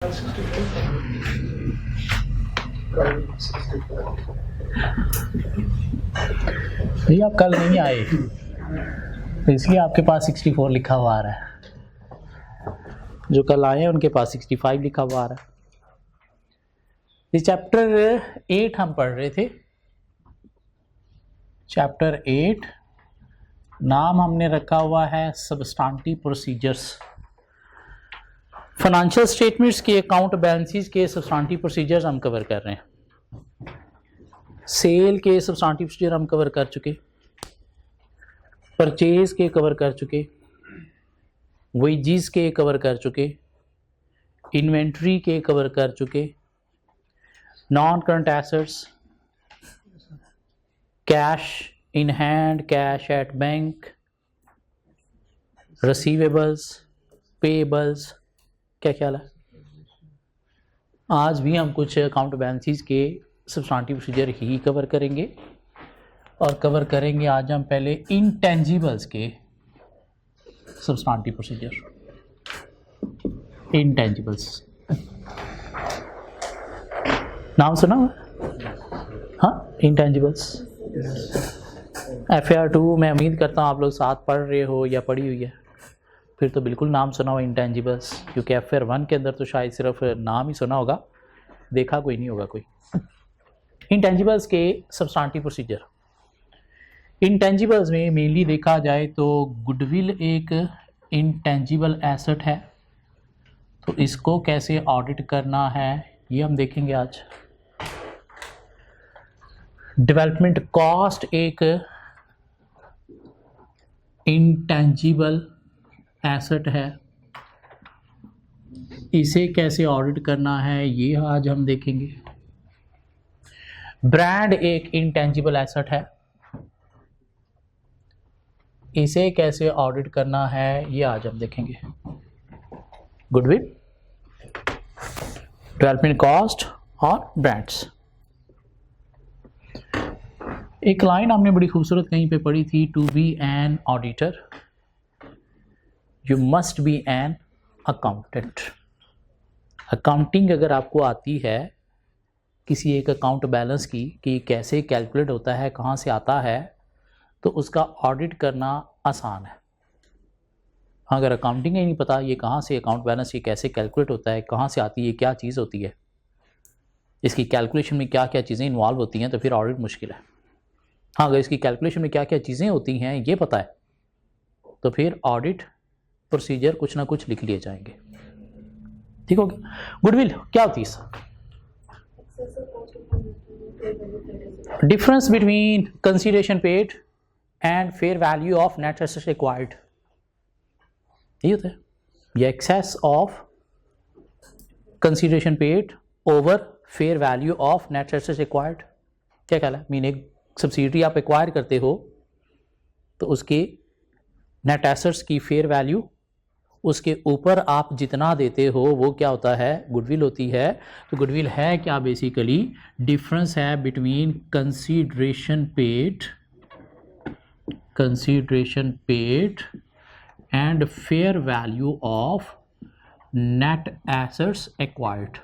भैया आप कल नहीं आए तो इसलिए आपके पास 64 लिखा हुआ आ रहा है। जो कल आए हैं उनके पास 65 लिखा हुआ आ रहा है। ये चैप्टर 8 हम पढ़ रहे थे। चैप्टर 8 नाम हमने रखा हुआ है सबस्टांटिव प्रोसीजर्स। फाइनेंशियल स्टेटमेंट्स के, अकाउंट बैलेंसेस के सबस्टांटिव प्रोसीजर्स हम कवर कर रहे हैं। सेल के सबस्टांटिव प्रोसीजर हम कवर कर चुके, परचेज के कवर कर चुके, वेजेस के कवर कर चुके, इन्वेंट्री के कवर कर चुके, non current assets, cash in hand, cash at bank, receivables, payables. क्या ख्याल है? आज भी हम कुछ अकाउंट बैलेंसेस के सबस्टांटिव प्रोसीजर ही कवर करेंगे और कवर करेंगे आज हम पहले इंटेंजिबल्स के सबस्टांटिव प्रोसीजर। इंटेंजिबल्स नाम सुना हुआ? हाँ, इंटेंजिबल्स। FAR2 मैं उम्मीद करता हूँ आप लोग साथ पढ़ रहे हो या पढ़ी हुई है, फिर तो बिल्कुल नाम सुना हो इंटेंजिबल्स, क्योंकि FAR1 के अंदर तो शायद सिर्फ नाम ही सुना होगा, देखा कोई नहीं होगा कोई। इंटेंजिबल्स के सबस्टांटिव प्रोसीजर। इंटेंजिबल्स में मेनली देखा जाए तो गुडविल एक इंटेंजिबल एसेट है, तो इसको कैसे ऑडिट करना है ये हम देखेंगे आज। डेवलपमेंट कॉस्ट एक इंटेंजिबल एसेट है, इसे कैसे ऑडिट करना है ये आज हम देखेंगे। ब्रांड एक इंटेंजिबल एसेट है, इसे कैसे ऑडिट करना है ये आज हम देखेंगे। गुडविल, डेवलपमेंट कॉस्ट और ब्रांड्स। एक लाइन हमने बड़ी खूबसूरत कहीं पे पढ़ी थी, to be an auditor you must be an accountant. Accounting अगर आपको आती है किसी एक अकाउंट बैलेंस की कि कैसे कैलकुलेट होता है, कहाँ से आता है, तो उसका ऑडिट करना आसान है। अगर अकाउंटिंग ही नहीं पता ये कहाँ से अकाउंट बैलेंस, ये कैसे कैलकुलेट होता है, कहाँ से आती है, क्या चीज़ होती है, इसकी कैलकुलेशन में क्या क्या चीज़ें इन्वॉल्व होती हैं, तो फिर ऑडिट मुश्किल है। हाँ, अगर इसकी कैलकुलेशन में क्या क्या चीज़ें होती हैं ये पता है तो फिर ऑडिट प्रोसीजर कुछ ना कुछ लिख लिए जाएंगे। ठीक हो गया? गुडविल क्या होती है? Difference between consideration paid and fair value of net assets acquired, ये होता है। ये excess of consideration paid over fair value of net assets acquired. क्या ख्याल है? मीन एक सब्सिडी आप एक्वायर करते हो तो उसके नेट एसेट्स की फेयर वैल्यू, उसके ऊपर आप जितना देते हो वो क्या होता है? गुडविल होती है। तो गुडविल है क्या? बेसिकली डिफरेंस है between consideration paid and fair value of net assets acquired.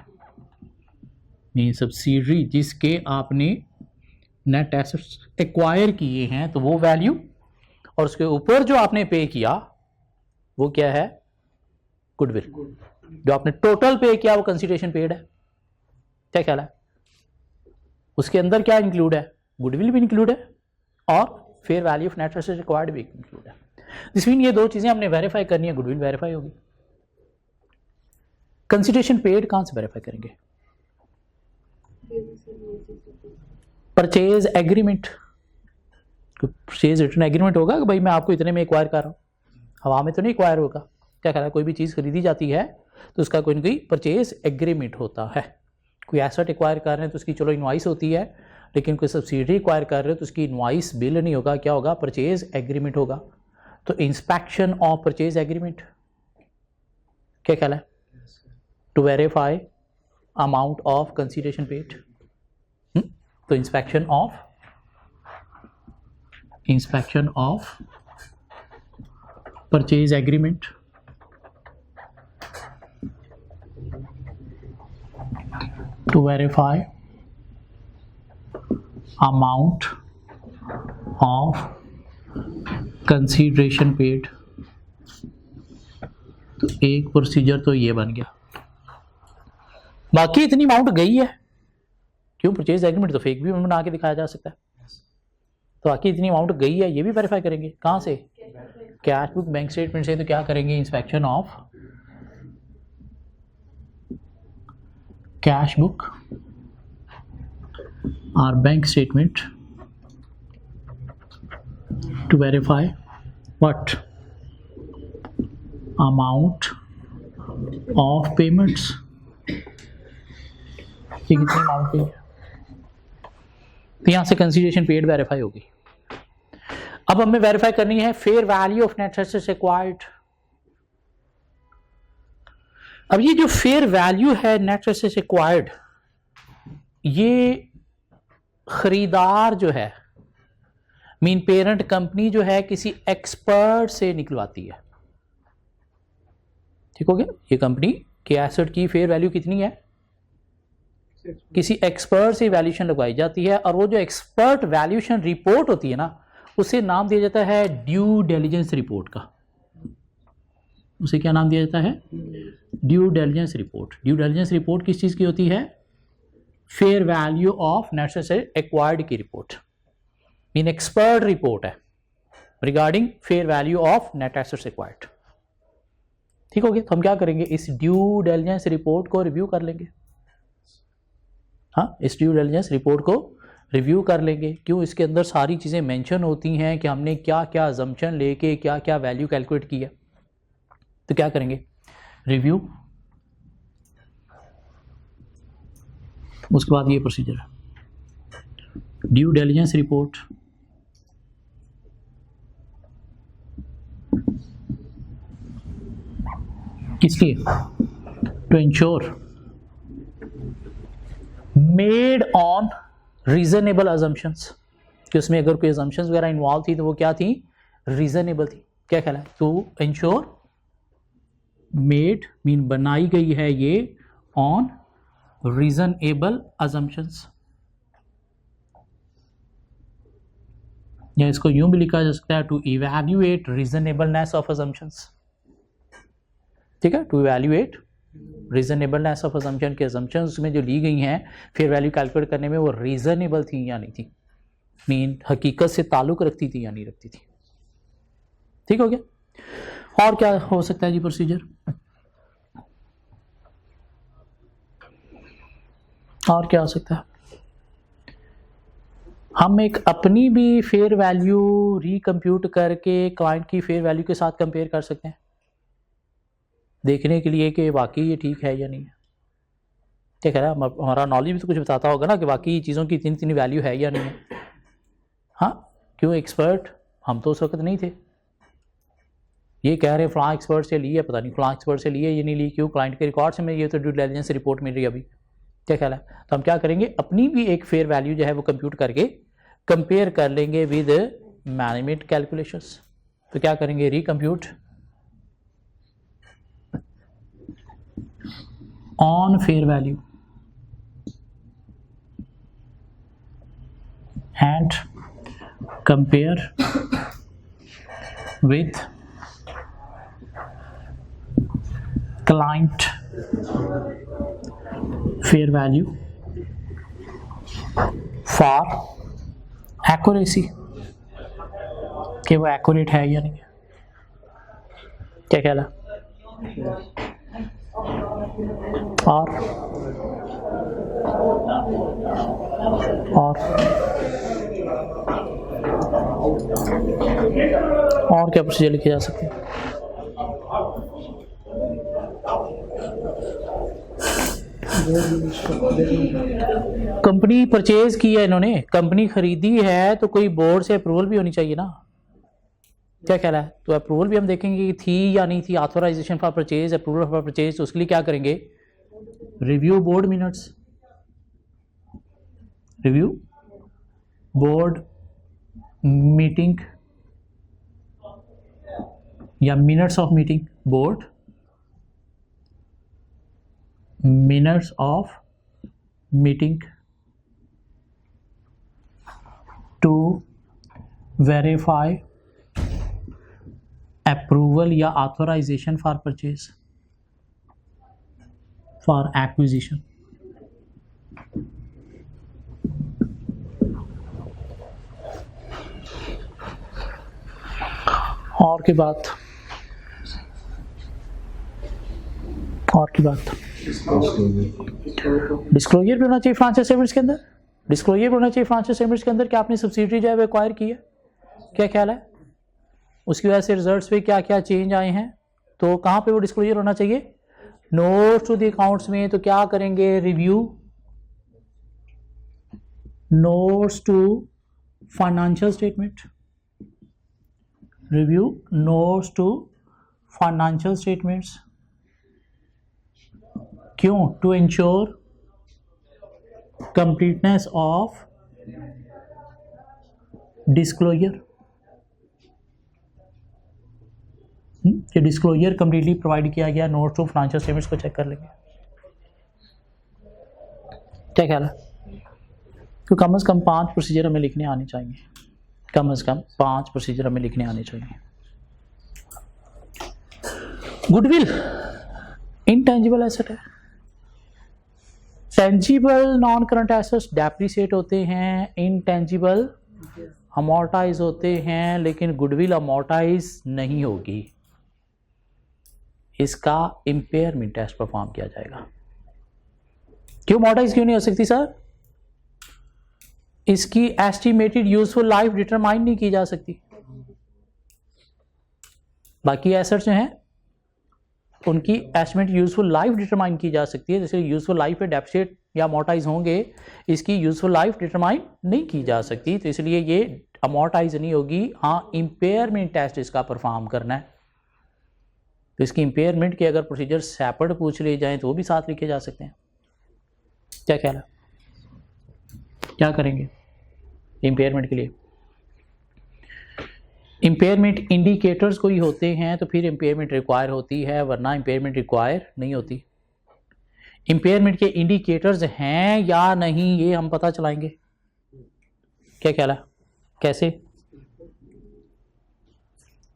Mean subsidy जिसके आपने नेट एसेट्स एक्वायर किए हैं तो वो वैल्यू, और उसके ऊपर जो आपने पे किया वो क्या है? गुडविल। जो आपने टोटल पे किया वो कंसीडरेशन पेड है। क्या ख्याल है? उसके अंदर क्या इंक्लूड है? गुडविल भी इंक्लूड है और fair value of net assets acquired भी इंक्लूड है। दिस मीन ये दो चीजें हमने वेरीफाई करनी है, गुडविल वेरीफाई होगी। कंसीडरेशन पेड कहां से वेरीफाई करेंगे? Purchase agreement. Purchase return agreement होगा कि भाई मैं आपको इतने में एक्वायर कर रहा हूँ, हवा में तो नहीं एक्वायर होगा। क्या कहता है? कोई भी चीज़ खरीदी जाती है तो उसका कोई ना कोई परचेज एग्रीमेंट होता है। कोई एसेट एक्वायर कर रहे हैं तो उसकी चलो इनवाइस होती है, लेकिन कोई सब्सिडी एक्वायर कर रहे हो तो उसकी इनवाइस बिल नहीं होगा, क्या होगा? परचेज एग्रीमेंट होगा। तो इंस्पेक्शन ऑफ परचेज एग्रीमेंट, क्या ख्याल है? To verify amount of consideration paid. तो inspection of purchase agreement. to verify amount of consideration paid। तो एक प्रोसीजर तो ये बन गया, बाकी इतनी अमाउंट गई है, क्यों परचेज एग्रीमेंट तो फेक भी बना के दिखाया जा सकता है, तो बाकी इतनी अमाउंट गई है ये भी वेरीफाई करेंगे। कहाँ से? कैश बुक बैंक स्टेटमेंट से। तो क्या करेंगे? इंस्पेक्शन ऑफ कैश बुक और bank statement to verify what amount of payments, कितनी अमाउंट है। तो यहां से कंसीडरेशन पेड वेरीफाई होगी। अब हमें वेरीफाई करनी है fair value of net assets acquired. अब ये जो फेयर वैल्यू है नेट एसेट्स एक्वायर्ड, ये खरीदार जो है मीन पेरेंट कंपनी जो है किसी एक्सपर्ट से निकलवाती है। ठीक हो गया? ये कंपनी के एसेट की फेयर वैल्यू कितनी है, किसी एक्सपर्ट से वैल्यूएशन लगवाई जाती है, और वो जो एक्सपर्ट वैल्यूएशन रिपोर्ट होती है ना, उसे नाम दिया जाता है ड्यू डिलिजेंस रिपोर्ट का। उसे क्या नाम दिया जाता है? Due diligence report. Due diligence report किस चीज़ की होती है? Fair value of net asset acquired की रिपोर्ट, मीन एक्सपर्ट रिपोर्ट है regarding fair value of net assets acquired. ठीक हो गया? तो हम क्या करेंगे? इस ड्यू डिलिजेंस रिपोर्ट को रिव्यू कर लेंगे। हाँ, इस ड्यू डिलिजेंस रिपोर्ट को रिव्यू कर लेंगे। क्यों? इसके अंदर सारी चीज़ें मेंशन होती हैं कि हमने क्या क्या अजम्पशन लेके क्या क्या वैल्यू कैलकुलेट की है। तो क्या करेंगे? रिव्यू, उसके बाद ये प्रोसीजर है ड्यू डिलिजेंस रिपोर्ट, किस लिए? To ensure made on reasonable assumptions, कि उसमें अगर कोई अजम्पशंस वगैरह इन्वॉल्व थी तो वो क्या थी? रीजनेबल थी। क्या ख्याल है? टू इंश्योर मेड मीन बनाई गई है ये ऑन रीजनेबल अजम्पशंस, या इसको यूं भी लिखा जा सकता है to evaluate reasonableness of assumptions. ठीक है? To evaluate reasonableness of assumption, के अजम्पशंस में जो ली गई हैं फेयर वैल्यू कैलकुलेट करने में वो रीजनेबल थी या नहीं थी, मीन हकीकत से ताल्लुक रखती थी या नहीं रखती थी। ठीक हो गया? और क्या हो सकता है जी प्रोसीजर? और क्या हो सकता है? हम एक अपनी भी फेयर वैल्यू रिकम्प्यूट करके क्लाइंट की फेयर वैल्यू के साथ कंपेयर कर सकते हैं, देखने के लिए कि वाकई ये ठीक है या नहीं है। ठीक है ना? हमारा नॉलेज भी तो कुछ बताता होगा ना कि वाकई चीज़ों की इतनी इतनी वैल्यू है या नहीं है। हाँ, क्यों? एक्सपर्ट हम तो उस वक्त नहीं थे, ये कह रहे हैं फलां एक्सपर्ट से लिए, पता नहीं फलां एक्सपर्ट से लिए ये नहीं ली, क्यों? क्लाइंट के रिकॉर्ड से मैं ये तो ड्यू डिलिजेंस रिपोर्ट मिल रही है अभी। क्या ख्याल है? तो हम क्या करेंगे? अपनी भी एक फेयर वैल्यू जो है वो कंप्यूट करके कंपेयर कर लेंगे विद मैनेजमेंट कैलकुलेशंस। तो क्या करेंगे? Recompute on fair value and compare with client fair value for accuracy, कि वो एक्यूरेट है या नहीं है। क्या ख्याल है? और क्या प्रोसीजर लिखे जा सकते हैं? कंपनी परचेज की है इन्होंने, कंपनी खरीदी है, तो कोई बोर्ड से अप्रूवल भी होनी चाहिए ना। क्या ख्याल है? तो अप्रूवल भी हम देखेंगे कि थी या नहीं थी। Authorization for purchase, approval for purchase, तो उसके लिए क्या करेंगे? Review board minutes, review board meeting या minutes of meeting, board minutes of meeting to verify approval या authorization for purchase for acquisition. और की बात डिस्क्लोजर भी होना चाहिए फाइनेंशियल स्टेटमेंट्स के अंदर। डिस्क्लोजर भी होना चाहिए फाइनेंशियल स्टेटमेंट्स के अंदर कि आपने सब्सिडी जो है एक्वायर की है। क्या ख्याल है, उसकी वजह से रिजल्ट्स पे क्या क्या चेंज आए हैं, तो कहाँ पे वो डिस्क्लोजर होना चाहिए? नोट्स टू द अकाउंट्स में। तो क्या करेंगे? Review notes to financial statement, review notes to financial statements. क्यों? To ensure completeness of disclosure. ये डिस्क्लोजर कंप्लीटली प्रोवाइड किया गया, नोट्स टू फाइनेंशियल स्टेटमेंट्स को चेक कर लेंगे। क्या ख्याल है? तो कम से कम 5 प्रोसीजर हमें लिखने आने चाहिए, कम से कम 5 प्रोसीजर हमें लिखने आने चाहिए। गुडविल इनटेंजिबल एसेट है। Tangible non current assets depreciate होते हैं, इनटेंजिबल अमोर्टाइज होते हैं, लेकिन गुडविल अमोर्टाइज नहीं होगी। इसका इंपेयरमेंट टेस्ट परफॉर्म किया जाएगा। क्यों अमोर्टाइज क्यों नहीं हो सकती सर? इसकी एस्टिमेटेड यूजफुल लाइफ डिटरमाइन नहीं की जा सकती। बाकी एसेट्स जो हैं उनकी एस्टिमेटेड यूजफुल लाइफ डिटरमाइन की जा सकती है, जैसे यूजफुल लाइफ पे डेप्रिसिएट या अमोर्टाइज होंगे, इसकी यूजफुल लाइफ डिटरमाइन नहीं की जा सकती, तो इसलिए ये अमोर्टाइज नहीं होगी। हाँ, इंपेयरमेंट टेस्ट इसका परफॉर्म करना है, तो इसकी इंपेयरमेंट के अगर प्रोसीजर सेपरेट पूछ लिए जाएं तो वो भी साथ लिखे जा सकते हैं। क्या ख्याल है, क्या करेंगे इंपेयरमेंट के लिए? इंपेयरमेंट इंडिकेटर्स कोई होते हैं तो फिर इंपेयरमेंट रिक्वायर होती है, वरना इंपेयरमेंट रिक्वायर नहीं होती। इंपेयरमेंट के इंडिकेटर्स हैं या नहीं ये हम पता चलाएंगे। क्या ख्याल है,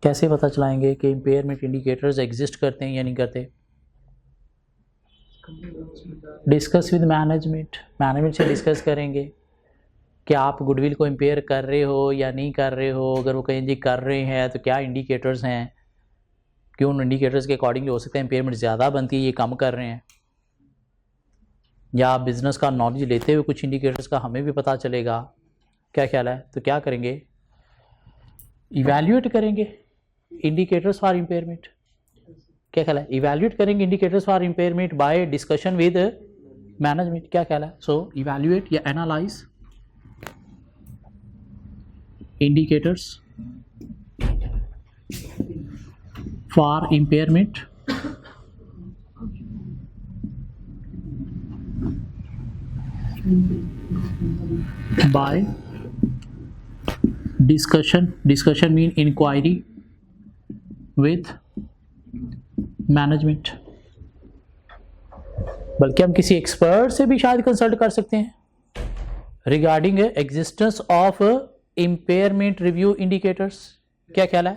कैसे पता चलाएंगे कि इंपेयरमेंट इंडिकेटर्स एग्जिस्ट करते हैं या नहीं करते? डिस्कस विद मैनेजमेंट से डिस्कस करेंगे कि आप गुडविल को इंपेयर कर रहे हो या नहीं कर रहे हो। अगर वो कहें जी कर रहे हैं तो क्या इंडिकेटर्स हैं, क्यों उन इंडिकेटर्स के अकॉर्डिंगली हो सकता है इंपेयरमेंट ज़्यादा बनती है, ये कम कर रहे हैं, या बिजनेस का नॉलेज लेते हुए कुछ इंडिकेटर्स का हमें भी पता चलेगा। क्या ख्याल है, तो क्या करेंगे? इवैल्यूएट करेंगे इंडिकेटर्स फॉर इंपेयरमेंट। क्या ख्याल है, इवैल्यूएट करेंगे indicators for impairment by discussion with management. क्या ख्याल है? सो इवैल्यूएट या analyse indicators for impairment by discussion mean inquiry with management। बल्कि हम किसी एक्सपर्ट से भी शायद कंसल्ट कर सकते हैं regarding existence of impairment review indicators. क्या ख्याल है,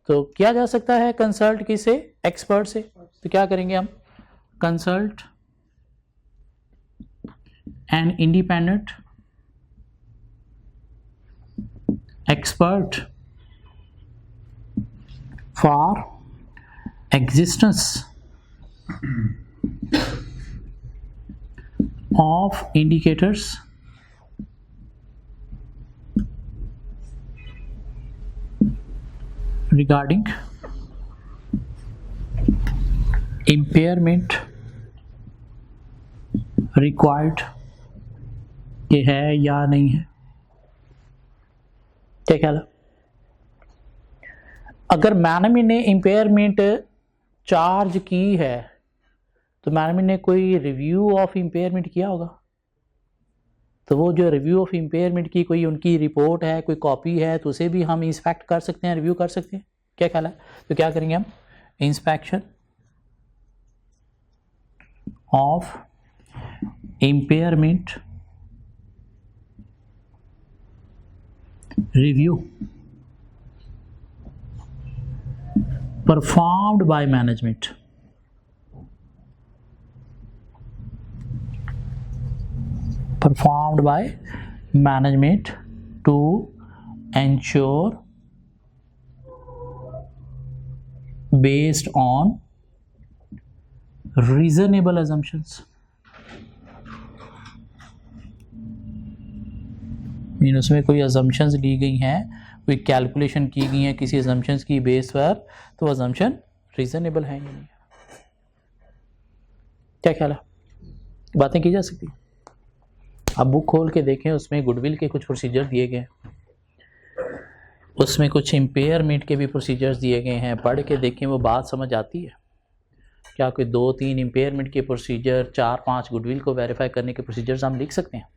तो किया जा सकता है कंसल्ट किसे? एक्सपर्ट से। तो क्या करेंगे हम? Consult an independent expert for existence of indicators regarding impairment required ये है या नहीं है। क्या ख्याल है? अगर मैनेजमेंट ने इम्पेयरमेंट चार्ज की है तो मैनेजमेंट ने कोई रिव्यू ऑफ इम्पेयरमेंट किया होगा, तो वो जो रिव्यू ऑफ इम्पेयरमेंट की कोई उनकी रिपोर्ट है, कोई कॉपी है, तो उसे भी हम इंस्पेक्ट कर सकते हैं, रिव्यू कर सकते हैं। क्या ख्याल है, तो क्या करेंगे हम? Inspection of impairment review performed by management. Performed by management to ensure based on reasonable assumptions. Mean उसमें कोई assumptions ली गई हैं, कोई कैलकुलेशन की गई है किसी assumptions की बेस पर, तो assumption reasonable है या नहीं. क्या ख्याल है? बातें की जा सकती हैं. आप बुक खोल के देखें, उसमें गुडविल के कुछ प्रोसीजर दिए गए हैं, उसमें कुछ इम्पेयरमेंट के भी प्रोसीजर्स दिए गए हैं. पढ़ के देखें, वो बात समझ आती है. क्या कोई 2-3 इम्पेयरमेंट के प्रोसीजर, 4-5 गुडविल को वेरीफाई करने के प्रोसीजर्स हम लिख सकते हैं?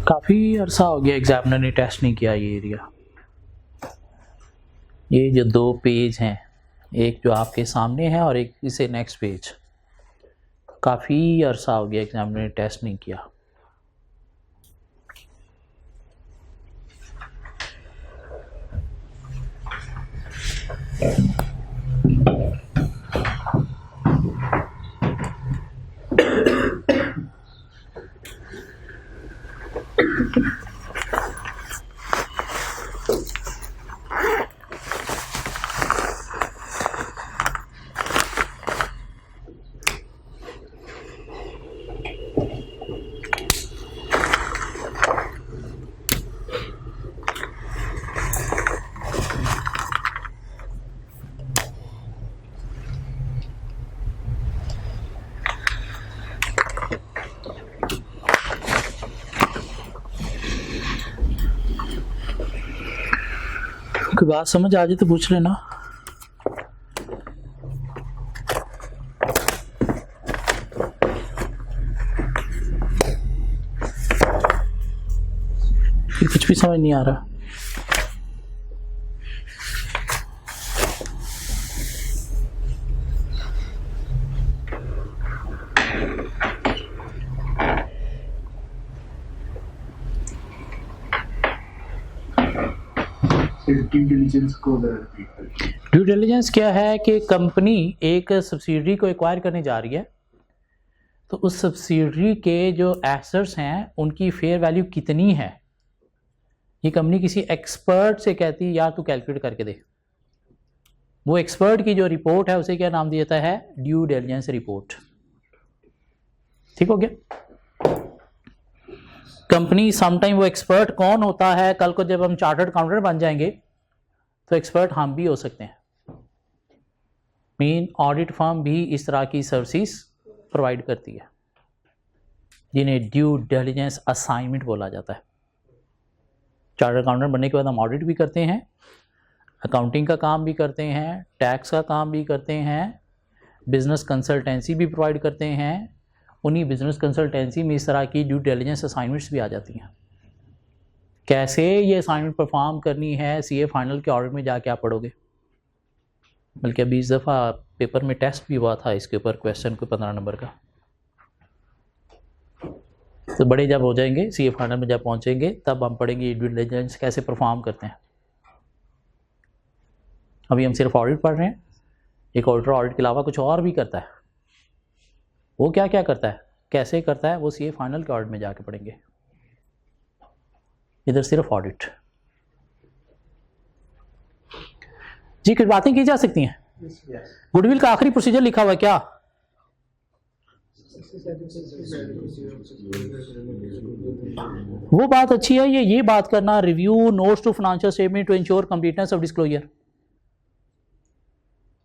काफ़ी अरसा हो गया एग्जामिनर ने टेस्ट नहीं किया ये एरिया. ये जो 2 पेज हैं, एक जो आपके सामने है और एक इसे नेक्स्ट पेज, काफ़ी अरसा हो गया एग्जामिनर ने टेस्ट नहीं किया. कोई बात समझ आ जाए तो पूछ लेना. कुछ भी समझ नहीं आ रहा. ड्यू डिलिजेंस क्या है कि कंपनी एक सब्सिडरी को एक्वायर करने जा रही है, तो उस सब्सिडरी के जो एसेट्स हैं उनकी फेयर वैल्यू कितनी है, ये कंपनी किसी एक्सपर्ट से कहती है यार तू कैलकुलेट करके दे. वो एक्सपर्ट की जो रिपोर्ट है उसे क्या नाम दिया जाता है? Due diligence report. ठीक हो गया. कंपनी समटाइम, वो एक्सपर्ट कौन होता है, कल को जब हम चार्टर्ड अकाउंटेंट बन जाएंगे तो एक्सपर्ट हम भी हो सकते हैं. मीन ऑडिट फर्म भी इस तरह की सर्विसेज प्रोवाइड करती है, जिन्हें ड्यू डिलिजेंस असाइनमेंट बोला जाता है. चार्टर्ड अकाउंटेंट बनने के बाद हम ऑडिट भी करते हैं, अकाउंटिंग का काम भी करते हैं, टैक्स का काम भी करते हैं, बिजनेस कंसल्टेंसी भी प्रोवाइड करते हैं. उन्हीं बिजनेस कंसल्टेंसी में इस तरह की ड्यू डिलिजेंस असाइनमेंट्स भी आ जाती हैं. कैसे ये असाइनमेंट परफॉर्म करनी है, सीए फाइनल के ऑडिट में जाके आप पढ़ोगे. बल्कि अभी इस दफ़ा पेपर में टेस्ट भी हुआ था इसके ऊपर, क्वेश्चन को 15 नंबर का. तो बड़े जब हो जाएंगे, सीए फाइनल में जब पहुंचेंगे, तब हम पढ़ेंगे ड्यू डिलिजेंस कैसे परफॉर्म करते हैं. अभी हम सिर्फ ऑडिट पढ़ रहे हैं. एक ऑडिटर ऑडिट के अलावा कुछ और भी करता है. वो क्या क्या करता है, कैसे करता है, वो सीए फाइनल के ऑडिट में जाके पढ़ेंगे. इधर सिर्फ ऑडिट. जी कुछ बातें की जा सकती हैं. गुडविल का आखिरी प्रोसीजर लिखा हुआ है क्या? वो बात अच्छी है. ये बात करना, review notes to financial statement to ensure completeness of disclosure.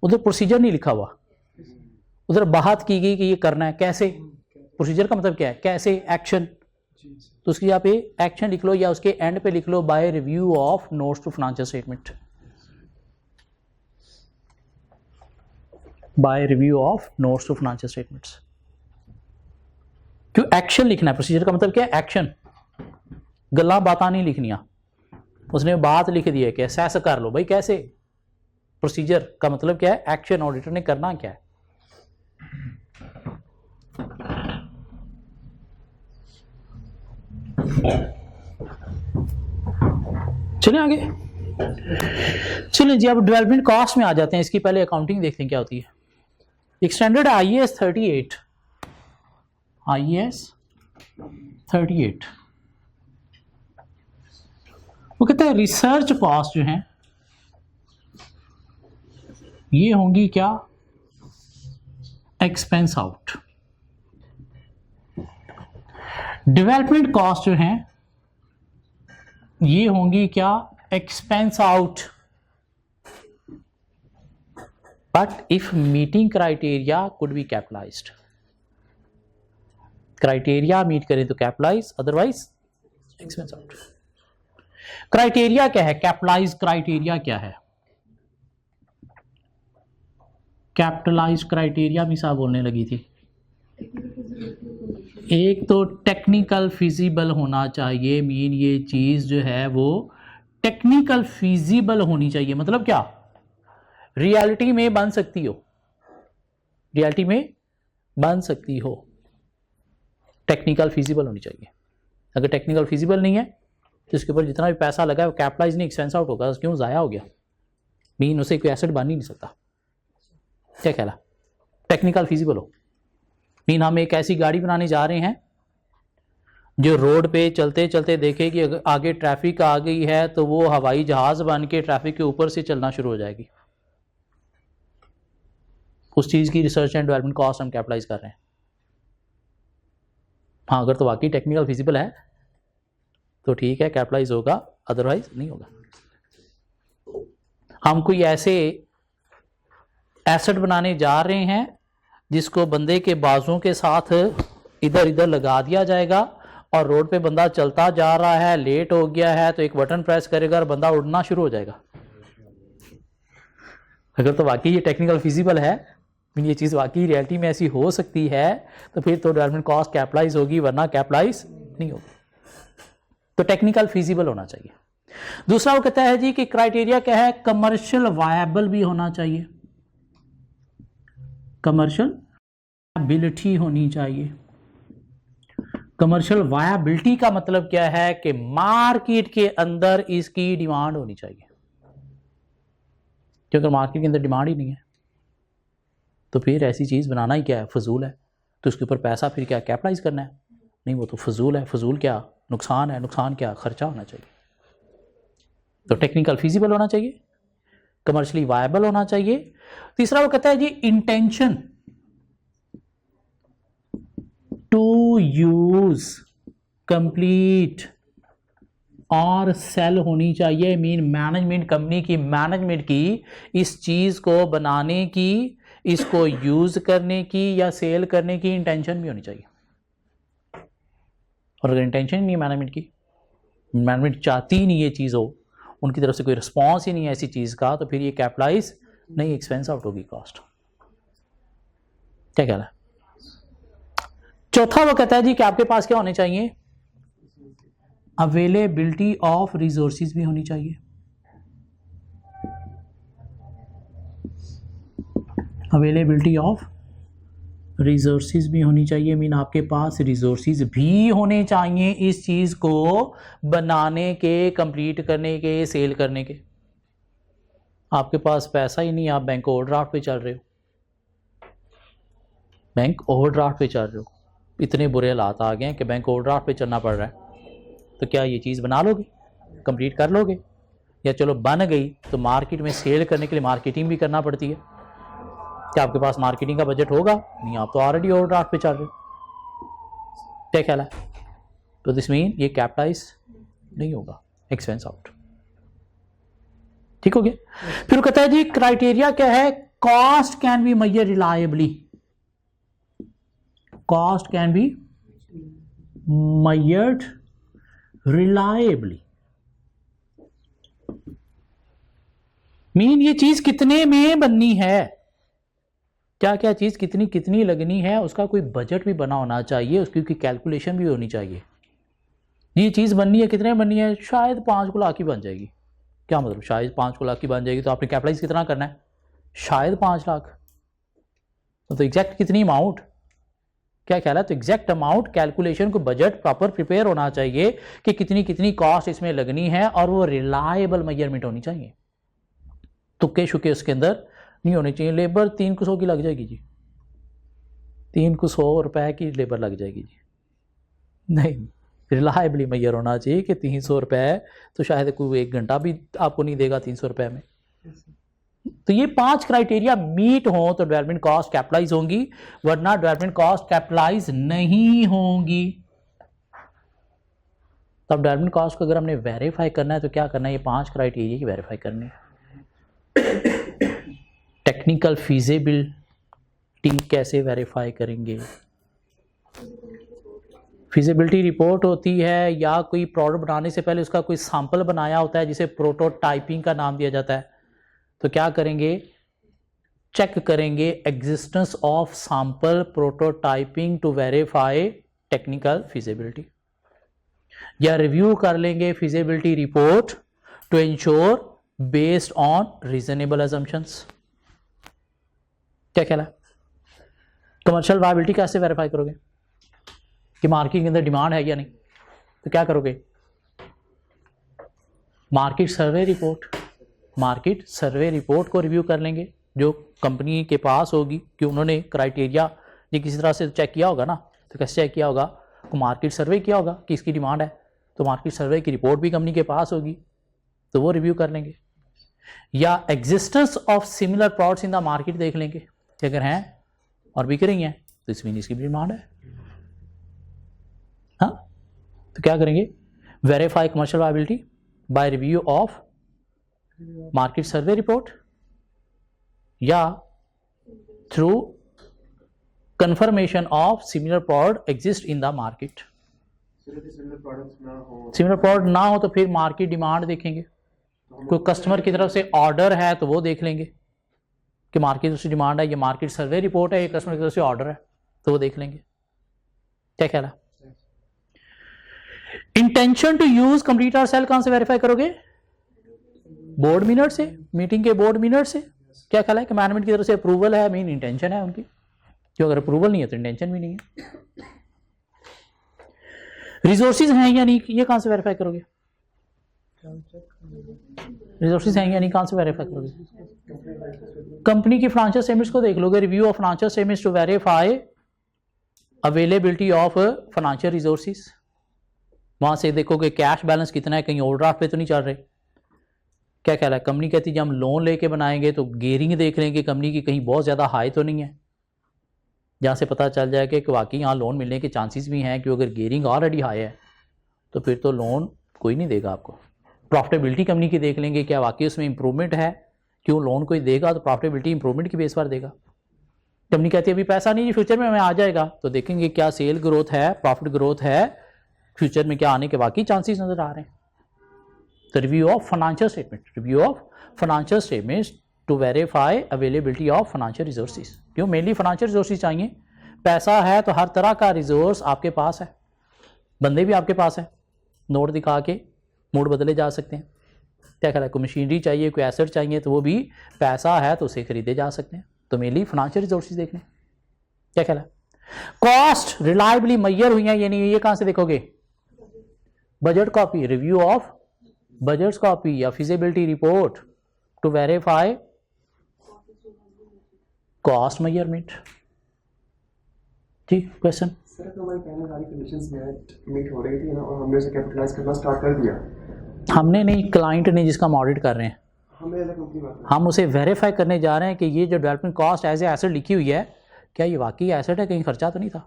उधर प्रोसीजर नहीं लिखा हुआ, उधर बात की गई कि ये करना है कैसे. प्रोसीजर का मतलब क्या है? कैसे, एक्शन. तो उसकी यहाँ पे एक्शन लिख लो, या उसके एंड पे लिख लो by review of notes to financial statement. By review of notes to financial statements. क्यों एक्शन लिखना है, प्रोसीजर का मतलब क्या है, एक्शन, गल्ला बातां नहीं लिखनिया। उसने बात लिख दी है कि ऐसा कर लो भाई, कैसे, प्रोसीजर का मतलब क्या है, एक्शन, ऑडिटर ने करना क्या है। चलिए आगे, चलिए जी अब डेवलपमेंट कॉस्ट में आ जाते हैं। इसकी पहले अकाउंटिंग देखते हैं क्या होती है। एक स्टैंडर्ड IAS 38, IAS 38 वो कहते हैं रिसर्च कॉस्ट जो है ये होंगी क्या, एक्सपेंस आउट। डेवलपमेंट कॉस्ट जो है ये होंगी क्या, expense out. But if meeting criteria could be capitalised, criteria meet करें तो capitalise, otherwise expense out. Criteria क्या है, कैपिटलाइज क्राइटेरिया क्या है, कैपिटलाइज क्राइटेरिया भी साहब बोलने लगी थी। एक तो टेक्निकल फिजिबल होना चाहिए, मीन ये चीज जो है वो टेक्निकल फिजिबल होनी चाहिए। मतलब क्या, रियलिटी में बन सकती हो, रियलिटी में बन सकती हो, टेक्निकल फिजिबल होनी चाहिए। अगर टेक्निकल फिजिबल नहीं है तो इसके ऊपर जितना भी पैसा लगा है वो कैपिटलाइज नहीं, एक्सपेंस आउट होगा। क्यों, ज़ाया हो गया, मीन उसे कोई एसेट बन ही नहीं सकता। क्या कहला, टेक्निकल फिजिबल हो, मीन हम एक ऐसी गाड़ी बनाने जा रहे हैं जो रोड पे चलते चलते देखे कि आगे ट्रैफिक आ गई है तो वो हवाई जहाज बन के ट्रैफिक के ऊपर से चलना शुरू हो जाएगी। उस चीज़ की रिसर्च एंड डेवलपमेंट कॉस्ट हम कैपिटलाइज कर रहे हैं। हाँ, अगर तो वाकई टेक्निकल फिजिबल है तो ठीक है, कैपिटलाइज होगा, अदरवाइज नहीं होगा। हम कोई ऐसे एसेट बनाने जा रहे हैं जिसको बंदे के बाजों के साथ इधर इधर लगा दिया जाएगा और रोड पे बंदा चलता जा रहा है, लेट हो गया है तो एक बटन प्रेस करेगा और बंदा उड़ना शुरू हो जाएगा। अगर तो वाकई ये टेक्निकल फिजिबल है, ये चीज़ वाकई रियलिटी में ऐसी हो सकती है तो फिर तो डेवलपमेंट कॉस्ट कैपिटलाइज होगी, वरना कैपिटलाइज नहीं होगी। तो टेक्निकल फिजिबल होना चाहिए। दूसरा वो कहता है जी कि क्राइटेरिया क्या है, कमर्शियल वायबल भी होना चाहिए, कमर्शियल वायबिलिटी होनी चाहिए। कमर्शियल वायबिलिटी का मतलब क्या है कि मार्केट के अंदर इसकी डिमांड होनी चाहिए। क्योंकि मार्केट के अंदर डिमांड ही नहीं है तो फिर ऐसी चीज़ बनाना ही क्या है, फजूल है। तो उसके ऊपर पैसा फिर क्या कैपिटलाइज करना है, नहीं, वो तो फजूल है। फजूल क्या, नुकसान है, नुकसान क्या, खर्चा होना चाहिए। तो टेक्निकल फिजिबल होना चाहिए, कमर्शियली वायबल होना चाहिए। तीसरा वो कहता है जी इंटेंशन टू यूज कंप्लीट और सेल होनी चाहिए। मीन मैनेजमेंट, कंपनी की मैनेजमेंट की इस चीज को बनाने की, इसको यूज करने की या सेल करने की इंटेंशन भी होनी चाहिए। और अगर इंटेंशन नहीं है मैनेजमेंट की, मैनेजमेंट चाहती ही नहीं ये चीज़ हो, उनकी तरफ से कोई रिस्पॉन्स ही नहीं है ऐसी चीज़ का, तो फिर ये कैपिटलाइज नहीं, एक्सपेंस आउट होगी कॉस्ट। क्या कहना है। चौथा वो कहता है जी कि आपके पास क्या होने चाहिए, अवेलेबिलिटी ऑफ रिसोर्सेज भी होनी चाहिए। अवेलेबिलिटी ऑफ रिसोर्सेज भी होनी चाहिए, मीन आपके पास रिसोर्सेज भी होने चाहिए इस चीज़ को बनाने के, कंप्लीट करने के, सेल करने के। आपके पास पैसा ही नहीं, आप बैंक ओवरड्राफ्ट पे चल रहे हो, बैंक ओवरड्राफ्ट पे चल रहे हो, इतने बुरे हालात आ गए हैं कि बैंक ओवरड्राफ्ट पे चलना पड़ रहा है। तो क्या ये चीज़ बना लोगे, कंप्लीट कर लोगे, या चलो बन गई तो मार्केट में सेल करने के लिए मार्केटिंग भी करना पड़ती है। क्या आपके पास मार्केटिंग का बजट होगा, नहीं, आप तो ऑलरेडी ओवरड्राफ्ट पे चल रहे हो। क्या ख्याल है। तो दिस मीन ये कैपिटलाइज नहीं होगा, एक्सपेंस आउट। ठीक हो गया। फिर कहता है जी क्राइटेरिया क्या है, cost can be measure reliably, cost can be measured reliably. Mean ये चीज कितने में बननी है, क्या क्या चीज़ कितनी कितनी लगनी है उसका कोई बजट भी बना होना चाहिए, उसकी कैलकुलेशन भी होनी चाहिए। ये चीज़ बननी है, कितने बननी है, शायद 5 लाख की बन जाएगी। क्या मतलब शायद 5 लाख की बन जाएगी, तो आपने कैपिटलाइज कितना करना है, शायद 5 लाख। तो एग्जैक्ट कितनी अमाउंट, क्या ख्याल है, तो एग्जैक्ट अमाउंट कैलकुलेशन को बजट प्रॉपर प्रिपेयर होना चाहिए कि कितनी कितनी कॉस्ट इसमें लगनी है, और वो रिलायबल मेजरमेंट होनी चाहिए। तुक्के शुक्के उसके अंदर नहीं होने चाहिए। लेबर 300 की लग जाएगी जी, 300 रुपए की लेबर लग जाएगी जी, नहीं, रिलायबली मैयर होना चाहिए कि 300 रुपए तो शायद कोई 1 घंटा भी आपको नहीं देगा 300 रुपए में। तो ये 5 क्राइटेरिया मीट हो तो डेवलपमेंट कॉस्ट कैपिटलाइज होंगी, वरना डेवलपमेंट कॉस्ट कैपिटलाइज नहीं होंगी। तो अब डेवलपमेंट कॉस्ट को अगर हमने वेरीफाई करना है तो क्या करना है, ये 5 क्राइटेरिया की वेरीफाई करनी है। टेक्निकल फीजिबिलिटी कैसे वेरीफाई करेंगे, फिजिबिलिटी रिपोर्ट होती है या कोई प्रोडक्ट बनाने से पहले उसका कोई सैंपल बनाया होता है जिसे प्रोटोटाइपिंग का नाम दिया जाता है। तो क्या करेंगे, चेक करेंगे existence of sample prototyping to verify technical feasibility, या रिव्यू कर लेंगे feasibility report to ensure based on reasonable assumptions. क्या ख्याल है, कमर्शियल वायबिलिटी कैसे वेरीफाई करोगे कि मार्केट के अंदर डिमांड है या नहीं, तो क्या करोगे, market survey report, market survey report को रिव्यू कर लेंगे जो कंपनी के पास होगी कि उन्होंने क्राइटेरिया ये किसी तरह से चेक किया होगा ना, तो कैसे चेक किया होगा, तो मार्केट सर्वे किया होगा कि इसकी डिमांड है, तो मार्केट सर्वे की रिपोर्ट भी कंपनी के पास होगी तो वो रिव्यू कर लेंगे। या existence of similar products in the market देख लेंगे कि अगर हैं और बिक रही हैं तो इसमें इसकी भी डिमांड है। हाँ, तो क्या करेंगे, verify commercial viability by review of market survey report या through confirmation of similar product exist in the market. Similar product ना हो तो फिर मार्केट डिमांड देखेंगे, कोई कस्टमर की तरफ से ऑर्डर है तो वो देख लेंगे कि मार्केट से डिमांड है, ये मार्केट सर्वे रिपोर्ट है, ये कस्टमर की तरफ से ऑर्डर है, तो वो देख लेंगे। क्या ख्याल है, इंटेंशन टू यूज कंप्लीट और सेल कहां से वेरीफाई करोगे, बोर्ड मिनट से, मीटिंग के बोर्ड मिनट से। क्या ख्याल है कि मैनेजमेंट की तरफ से अप्रूवल है, मेन इंटेंशन है उनकी, क्यों अगर अप्रूवल नहीं है तो इंटेंशन भी नहीं है। रिसोर्सेज हैं या नहीं, ये कहां से वेरीफाई करोगे, रिसोर्सेज हैं या नहीं कहां से वेरीफाई करोगे, कंपनी की फाइनेंशियल स्टेटमेंट्स को देख लोगे, review of financial statements to verify availability of financial resources, वहां से देखोगे कैश बैलेंस कितना है, कहीं ओवरड्राफ्ट पे तो नहीं चल रहे। क्या ख्याल है, कंपनी कहती है जब हम लोन लेके बनाएंगे तो गेयरिंग देख लेंगे कंपनी की कहीं बहुत ज़्यादा हाई तो नहीं है, जहाँ से पता चल जाए कि वाकई यहाँ लोन मिलने के चांसेस भी हैं, क्योंकि अगर गेयरिंग ऑलरेडी हाई है तो फिर तो लोन कोई नहीं देगा आपको। प्रॉफिटेबिलिटी कंपनी की देख लेंगे, क्या वाकई उसमें इंप्रूवमेंट है, क्यों लोन कोई देगा तो प्रॉफिटेबिलिटी इंप्रूवमेंट की बेस पर देगा। कंपनी कहती है अभी पैसा नहीं, फ्यूचर में हमें आ जाएगा, तो देखेंगे क्या सेल ग्रोथ है, प्रॉफिट ग्रोथ है, फ्यूचर में क्या आने के वाकई चांसेस नजर आ रहे हैं। तो review of financial statement, review of financial statements to verify availability of financial resources, क्यों मेनली फाइनेंशियल रिसोर्सेज चाहिए, पैसा है तो हर तरह का रिसोर्स आपके पास है, बंदे भी आपके पास है, नोट दिखा के मूड बदले जा सकते हैं। क्या ख्याल है, कोई मशीनरी चाहिए, कोई एसेट चाहिए तो वो भी पैसा है तो उसे खरीदे जा सकते हैं, तो मेनली फाइनेंशियल रिसोर्सेज देखने। क्या ख्याल है, कॉस्ट रिलायबली मैयर हुई है या नहीं, ये कहां से देखोगे, budget copy, review of budget copy या feasibility report to verify cost measurement. जी क्वेश्चन सर, तो हमारी पहले सारी कंडीशंस मीट हो रही थी ना, और हमने उसे कैपिटलाइज करना स्टार्ट कर दिया। हमने नहीं, क्लाइंट ने जिसका हम ऑडिट कर रहे हैं, हमें एज ए कंपनी बात हम उसे वेरीफाई करने जा रहे हैं कि ये जो development cost as a asset लिखी हुई है, क्या ये वाकई एसेट है, कहीं खर्चा तो नहीं था,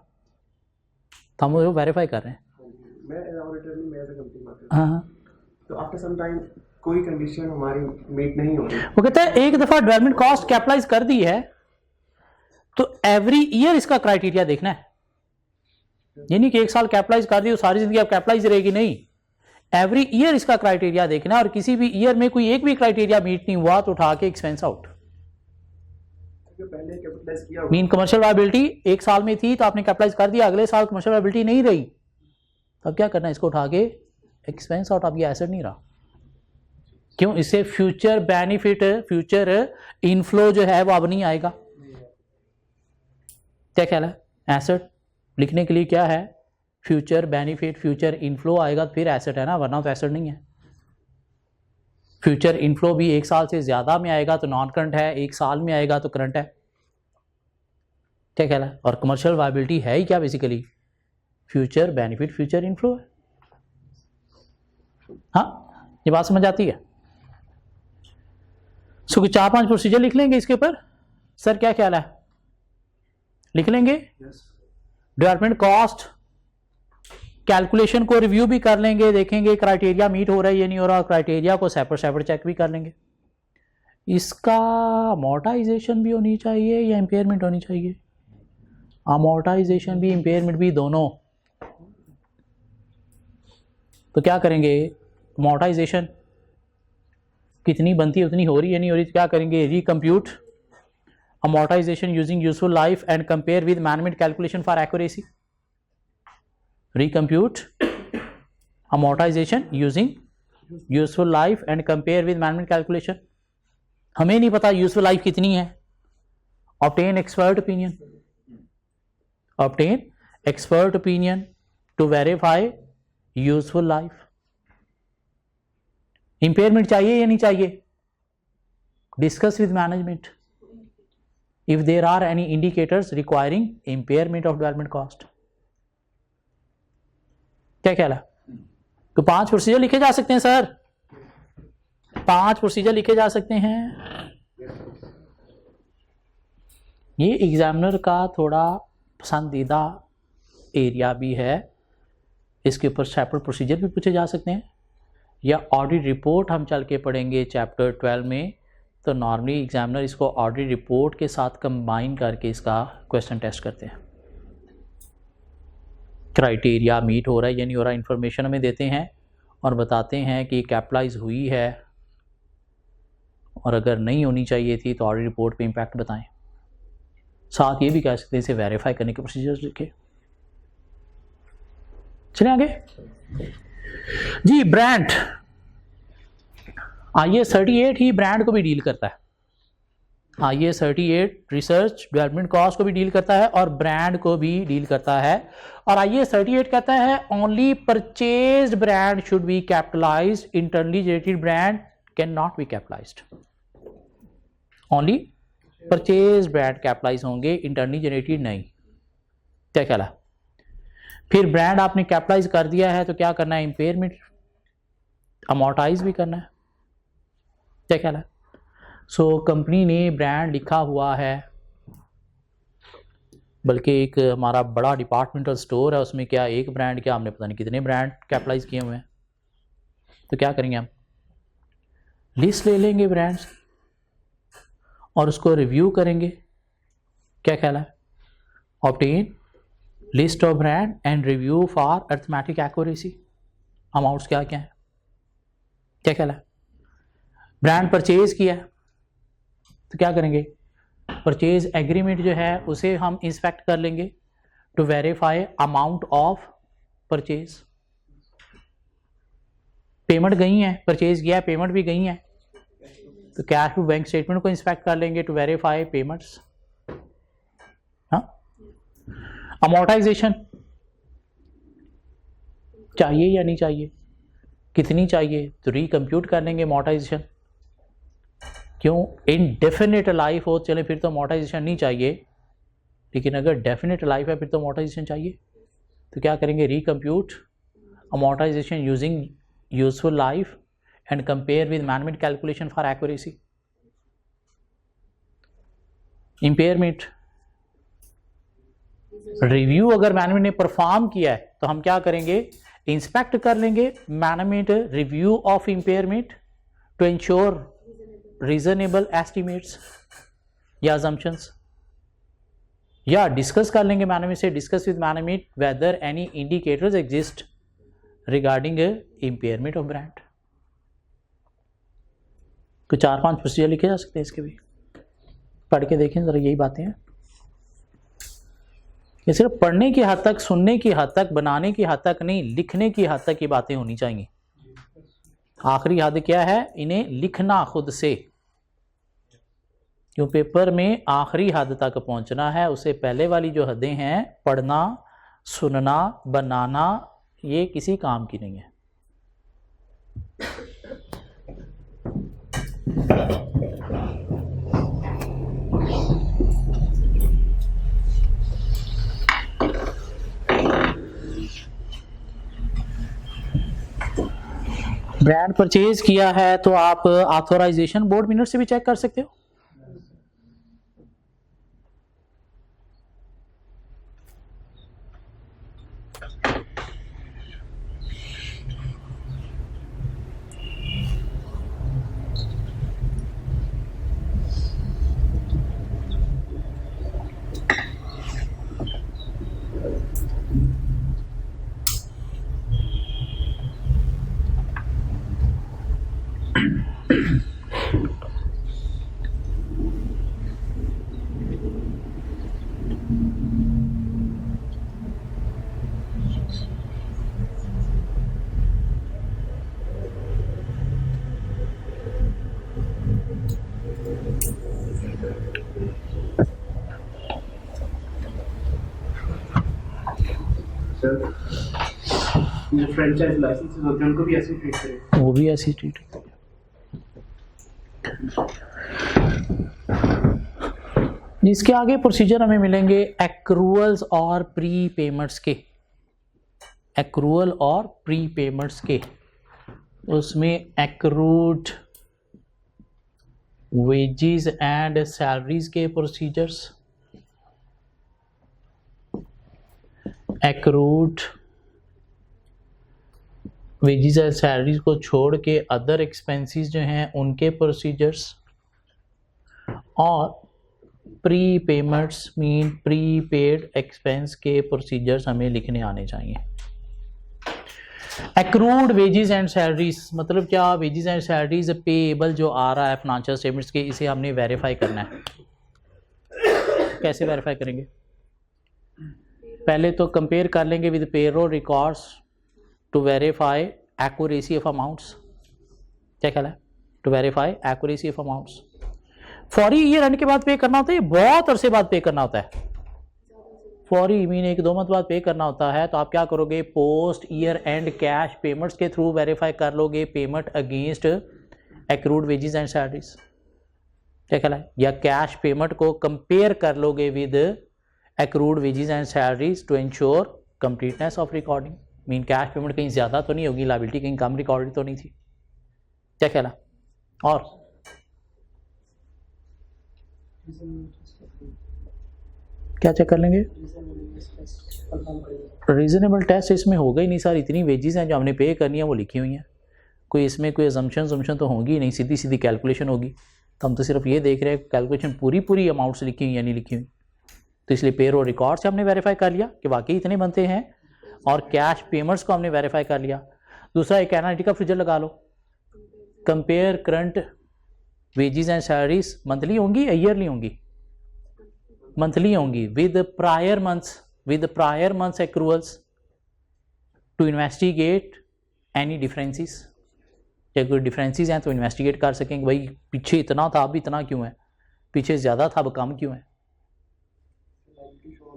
तो हम वो वेरीफाई कर रहे हैं। मैं एज ऑडिटर नहीं, मैं एज ए कंपनी बात कर हाँ हाँ, तो आफ्टर सम टाइम कोई कंडीशन हमारी मीट नहीं हो रही, वो कहते हैं एक दफा डेवलपमेंट कॉस्ट कैपिटलाइज कर दी है तो एवरी ईयर इसका क्राइटेरिया देखना है, ये नहीं कि एक साल कैपिटलाइज कर दी तो सारी जिंदगी अब कैपिटलाइज रहेगी, नहीं, एवरी ईयर इसका क्राइटेरिया देखना, और किसी भी ईयर में कोई एक भी क्राइटेरिया मीट नहीं हुआ तो उठा के एक्सपेंस आउट। उसके पहले कैपिटलाइज किया होगा। मीन कमर्शियल वायबिलिटी एक साल में थी तो आपने कैपिटलाइज कर दिया, अगले साल कमर्शियल वायबिलिटी नहीं रही, तब क्या करना है, इसको उठा के एक्सपेंस आउट, अब ये एसेट नहीं रहा। क्यों? इससे फ्यूचर बेनिफिट, फ्यूचर इनफ्लो जो है वो अब नहीं आएगा। क्या ख्याल है? एसेट लिखने के लिए क्या है? फ्यूचर बेनिफिट, फ्यूचर इनफ्लो आएगा तो फिर एसेट है ना, वरना तो एसेट नहीं है। फ्यूचर इनफ्लो भी एक साल से ज्यादा में आएगा तो नॉन करंट है, एक साल में आएगा तो करंट है। क्या ख्याल है? और कमर्शियल वायबिलिटी है ही क्या basically? Future benefit, future inflow है। हाँ, ये बात समझ आती है? सो 4-5 प्रोसीजर लिख लेंगे इसके ऊपर। सर क्या ख्याल है, लिख लेंगे? डेवलपमेंट कॉस्ट कैलकुलेशन को रिव्यू भी कर लेंगे, देखेंगे क्राइटेरिया मीट हो रहा है या नहीं हो रहा, क्राइटेरिया को सेपरेट चेक भी कर लेंगे। इसका अमोर्टाइजेशन भी होनी चाहिए या इम्पेयरमेंट होनी चाहिए? अमोर्टाइजेशन भी इम्पेयरमेंट भी दोनों। तो क्या करेंगे, अमोर्टाइजेशन कितनी बनती है उतनी हो रही है नहीं हो रही, तो क्या करेंगे, recompute amortisation using useful life and compare with management calculation for accuracy. Recompute amortisation using useful life and compare with management calculation. हमें नहीं पता यूजफुल लाइफ कितनी है, obtain expert opinion, obtain expert opinion to verify useful life. Impairment चाहिए या नहीं चाहिए? Discuss with management if there are any indicators requiring impairment of development cost. क्या ख्याल है? तो 5 प्रोसीजर लिखे जा सकते हैं सर, 5 प्रोसीजर लिखे जा सकते हैं। ये एग्जामिनर का थोड़ा पसंदीदा एरिया भी है, इसके ऊपर सेपरेट प्रोसीजर भी पूछे जा सकते हैं, या ऑडिट रिपोर्ट हम चल के पढ़ेंगे चैप्टर 12 में, तो नॉर्मली एग्जामिनर इसको ऑडिट रिपोर्ट के साथ कंबाइन करके इसका क्वेश्चन टेस्ट करते हैं। क्राइटेरिया मीट हो रहा है या नहीं हो रहा, इन्फॉर्मेशन हमें देते हैं और बताते हैं कि कैपिटलाइज हुई है, और अगर नहीं होनी चाहिए थी तो ऑडिट रिपोर्ट पे इम्पैक्ट बताएं। साथ ये भी कह सकते हैं इसे वेरीफाई करने के प्रोसीजर्स लिखे। चलिए आगे जी। ब्रांड, IAS 38 ही ब्रांड को भी डील करता है। IAS 38 रिसर्च डेवलपमेंट कॉस्ट को भी डील करता है और ब्रांड को भी डील करता है। और IAS 38 कहता है only purchased brand should be capitalised, internally generated brand can not be capitalised. Only purchased brand capitalise होंगे, इंटरनली जनरेटेड नहीं। क्या ख्याल है? फिर ब्रांड आपने कैपिटलाइज कर दिया है तो क्या करना है, इंपेयरमेंट अमोर्टाइज भी करना है। क्या ख्याल है? सो कंपनी ने ब्रांड लिखा हुआ है, बल्कि एक हमारा बड़ा डिपार्टमेंटल स्टोर है, उसमें क्या एक ब्रांड, क्या हमने पता नहीं कितने ब्रांड कैपिटलाइज किए हुए हैं। तो क्या करेंगे, हम लिस्ट ले लेंगे ब्रांड्स और उसको रिव्यू करेंगे। क्या ख्याल है? Obtain list of brand and review for arithmetic accuracy, amounts क्या क्या है। क्या ख्याल है? ब्रांड परचेज किया तो क्या करेंगे, परचेज एग्रीमेंट जो है उसे हम इंस्पेक्ट कर लेंगे to verify amount of purchase. Payment गई है, परचेज किया है, पेमेंट भी गई है, तो कैश टू बैंक स्टेटमेंट को इंस्पेक्ट कर लेंगे टू वेरीफाई पेमेंट्स। हाँ, अमोर्टाइजेशन चाहिए या नहीं चाहिए, कितनी चाहिए, तो रिकम्प्यूट कर लेंगे अमोर्टाइजेशन। क्यों? इनडेफिनेट लाइफ हो चले फिर तो अमोर्टाइजेशन नहीं चाहिए, लेकिन अगर डेफिनेट लाइफ है फिर तो अमोर्टाइजेशन चाहिए। तो क्या करेंगे, recompute amortisation using useful life and compare with management calculation for accuracy. Impairment review अगर मैनेजमेंट ने परफॉर्म किया है तो हम क्या करेंगे, इंस्पेक्ट कर लेंगे management review of impairment to ensure reasonable estimates या assumptions, या डिस्कस कर लेंगे मैनेजमेंट से, discuss with management whether any indicators exist regarding impairment of brand. तो 4-5 प्रोसीजर लिखे जा सकते हैं इसके भी। पढ़ के देखें ज़रा, यही बातें हैं। ये सिर्फ पढ़ने की हद तक, सुनने की हद तक, बनाने की हद तक नहीं, लिखने की हद तक की बातें होनी चाहिए। आखिरी हद क्या है? इन्हें लिखना खुद से। क्यों पेपर में आखिरी हद तक पहुंचना है, उससे पहले वाली जो हदें हैं, पढ़ना, सुनना, बनाना, ये किसी काम की नहीं है। ब्रांड परचेज किया है तो आप ऑथोराइजेशन बोर्ड मिनट से भी चेक कर सकते हो। जो फ्रेंचाइज लाइसेंस होते हैं उनको भी ऐसे ट्रीट करें, वो भी ऐसी ट्रीट। इसके आगे प्रोसीजर हमें मिलेंगे एक्रूअल्स और प्री पेमेंट्स के। एक्रूअल और प्री पेमेंट्स के, उसमें एक्रूड वेजेस एंड सैलरीज के procedures, accrued wages and salaries को छोड़ के अदर एक्सपेंसेस जो हैं उनके प्रोसीजर्स, और pre payments mean pre paid expense के प्रोसीजर्स हमें लिखने आने चाहिए। एक्रूड वेजेस एंड सैलरीज मतलब क्या? वेजेस एंड सैलरीज पेएबल जो आ रहा है फाइनेंशियल स्टेटमेंट्स के, इसे हमने वेरीफाई करना है। कैसे वेरीफाई करेंगे? पहले तो कंपेयर कर लेंगे with payroll records to verify accuracy of amounts. क्या ख्याल है? To verify accuracy of amounts. फौरी ईयर एंड के बाद पे करना होता है, बहुत अरसे बाद पे करना होता है। फौरी मीन 1-2 मंथ बाद पे करना होता है, तो आप क्या करोगे? Post year end cash payments के थ्रू वेरीफाई कर लोगे payment against accrued wages and salaries. क्या ख्याल है? या कैश पेमेंट को कंपेयर कर लोगे with accrued wages and salaries to ensure completeness of recording. Mean cash payment कहीं ज़्यादा तो नहीं होगी, लायबिलिटी कहीं कम रिकॉर्डेड तो नहीं थी। क्या ख्याल है? और क्या चेक कर लेंगे? रीजनेबल टेस्ट इसमें होगा ही नहीं सर, इतनी वेजेस हैं जो हमने पे करनी है वो लिखी हुई हैं, कोई इसमें कोई अजम्पशन तो होगी नहीं, सीधी सीधी कैलकुलेशन होगी। तो हम तो सिर्फ ये देख रहे हैं कैलकुलेशन पूरी अमाउंट्स लिखी हुई या नहीं लिखी हुई। तो इसलिए पेरोल रिकॉर्ड से हमने वेरीफाई कर लिया कि वाकई इतने बनते हैं, और कैश पेमेंट्स को हमने वेरीफाई कर लिया। दूसरा एक एनालिटिकल प्रोसीजर लगा लो, compare current wages and salaries monthly होंगी या ईयरली होंगी? मंथली होंगी with prior months accruals to investigate any differences. या कोई डिफरेंसेस हैं तो इन्वेस्टिगेट कर सकेंगे, भाई पीछे इतना था अब इतना क्यों है, पीछे ज़्यादा था अब कम क्यों है।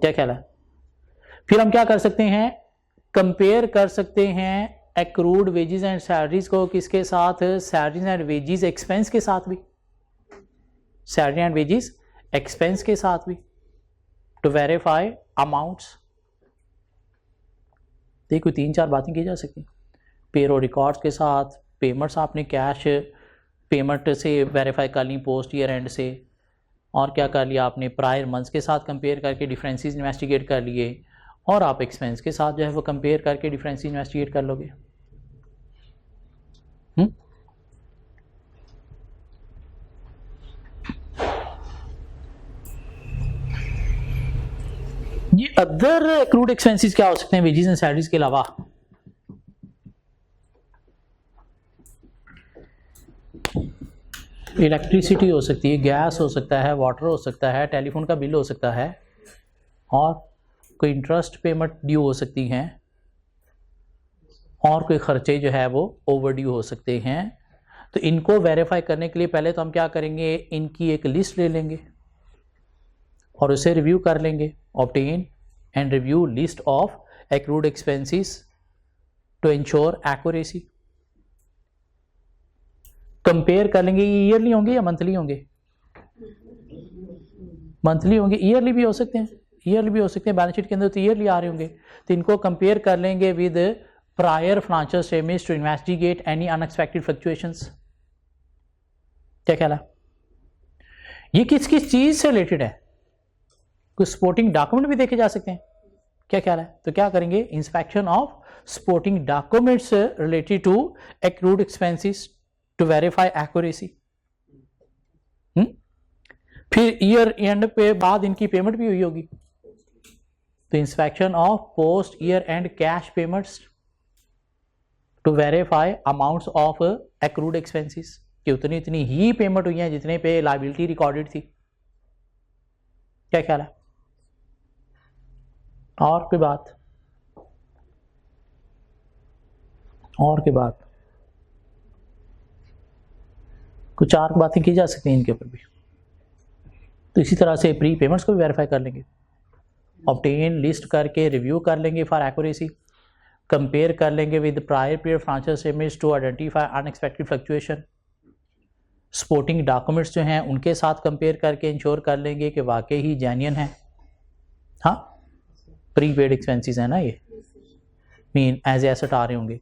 क्या ख्याल है? फिर हम क्या कर सकते हैं? कंपेयर कर सकते हैं एक्रूड वेजेस एंड सैलरीज को किसके साथ? सैलरीज एंड वेजेस एक्सपेंस के साथ भी, सैलरी एंड वेजेस एक्सपेंस के साथ भी, टू वेरीफाई अमाउंट्स। देखो 3-4 बातें की जा सकती हैं। पेरोल रिकॉर्ड्स के साथ पेमेंट्स आपने कैश पेमेंट से वेरीफाई कर ली पोस्ट ईयर एंड से, और क्या कर लिया आपने? प्रायर मंथ्स के साथ कंपेयर करके डिफरेंसेस इन्वेस्टिगेट कर लिए, और आप एक्सपेंस के साथ जो है वो कंपेयर करके डिफरेंसेस इन्वेस्टिगेट कर लोगे। ये अदर एक्रूड एक्सपेंसेस क्या हो सकते हैं वेजेस एंड सैलरीज के अलावा? इलेक्ट्रिसिटी हो सकती है, गैस हो सकता है, वाटर हो सकता है, टेलीफोन का बिल हो सकता है, और कोई इंटरेस्ट पेमेंट ड्यू हो सकती हैं, और कोई खर्चे जो है वो ओवर ड्यू हो सकते हैं। तो इनको वेरीफाई करने के लिए पहले तो हम क्या करेंगे, इनकी एक लिस्ट ले लेंगे और उसे रिव्यू कर लेंगे। Obtain and review list of accrued expenses to ensure accuracy. Compare कर लेंगे, ये ईयरली होंगे या मंथली होंगे? मंथली होंगे, ईयरली भी हो सकते हैं, ईयरली भी हो सकते हैं, बैलेंस शीट के अंदर तो ईयरली आ रहे होंगे। तो इनको कंपेयर कर लेंगे with prior financial statements to investigate any unexpected fluctuations. क्या ख्याल है? ये किस किस चीज से रिलेटेड है? कुछ सपोर्टिंग डॉक्यूमेंट भी देखे जा सकते हैं। क्या ख्याल है? तो क्या करेंगे, inspection of supporting documents related to accrued expenses to verify accuracy. फिर ईयर एंड पे बाद इनकी पेमेंट भी हुई होगी, तो inspection of post year end cash payments to verify amounts of accrued expenses, कि उतनी इतनी ही पेमेंट हुई है जितने पे लायबिलिटी रिकॉर्डेड थी। क्या ख्याल है? और कोई बात? और कोई बात? कुछ और बातें की जा सकती हैं इनके ऊपर भी। तो इसी तरह से प्री पेमेंट्स को भी वेरीफाई कर लेंगे, ऑब्टेन लिस्ट करके रिव्यू कर लेंगे फॉर एक्यूरेसी, कंपेयर कर लेंगे with prior period financial statements to identify unexpected fluctuation. Supporting documents जो हैं उनके साथ कंपेयर करके इंश्योर कर लेंगे कि वाकई ही जेन्युइन है। हाँ, प्री पेड एक्सपेंसेस है ना, ये मीन एज एसेट आ रहे होंगे,